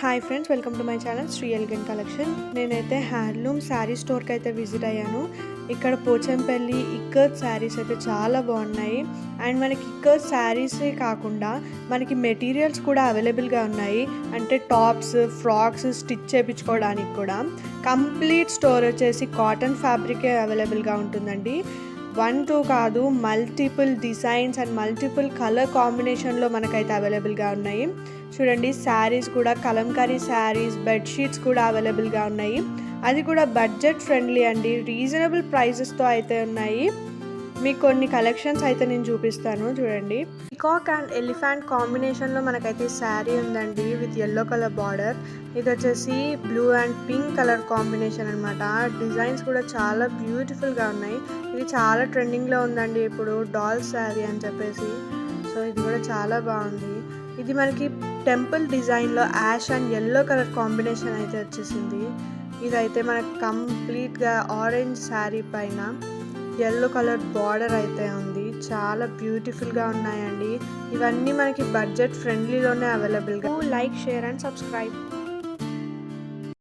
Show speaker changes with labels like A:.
A: Hi friends, welcome to my channel Shri elegant collection. నేనైతే handloom sari స్టోర్కి అయితే విజిట్ అయ్యాను. ఇక్కడ పోచంపల్లి ఇక్కత్ శారీస్ అయితే చాలా బాగున్నాయి. అండ్ మనకి ఇక్కత్ శారీసే కాకుండా మనకి మెటీరియల్స్ కూడా అవైలబుల్గా ఉన్నాయి. అంటే టాప్స్, ఫ్రాక్స్ స్టిచ్ చేయించుకోవడానికి కూడా. కంప్లీట్ స్టోర్ వచ్చేసి కాటన్ ఫ్యాబ్రికే అవైలబుల్గా ఉంటుందండి. 1-2 కాదు, multiple designs and multiple colour కాంబినేషన్లో మనకైతే అవైలబుల్గా ఉన్నాయి. చూడండి, శారీస్ కూడా కలంకారీ శారీస్, బెడ్షీట్స్ కూడా అవైలబుల్గా ఉన్నాయి. అది కూడా బడ్జెట్ ఫ్రెండ్లీ అండి, రీజనబుల్ ప్రైజెస్తో అయితే ఉన్నాయి. మీకు కొన్ని కలెక్షన్స్ అయితే నేను చూపిస్తాను. చూడండి, పీకాక్ అండ్ ఎలిఫెంట్ కాంబినేషన్లో మనకైతే శారీ ఉందండి విత్ ఎల్లో కలర్ బార్డర్. ఇది వచ్చేసి blue and pink colour combination అనమాట. డిజైన్స్ కూడా చాలా బ్యూటిఫుల్గా ఉన్నాయి. ఇది చాలా ట్రెండింగ్లో ఉందండి ఇప్పుడు, డాల్ శారీ అని చెప్పేసి. సో ఇది కూడా చాలా బాగుంది. ఇది మనకి టెంపుల్ డిజైన్లో ash and yellow colour combination అయితే వచ్చేసింది. ఇదైతే మనకు కంప్లీట్గా ఆరెంజ్ శారీ పైన ఎల్లో కలర్ బార్డర్ అయితే ఉంది. చాలా బ్యూటిఫుల్గా ఉన్నాయండి. ఇవన్నీ మనకి బడ్జెట్ ఫ్రెండ్లీలోనే అవైలబుల్గా. Like, share and subscribe.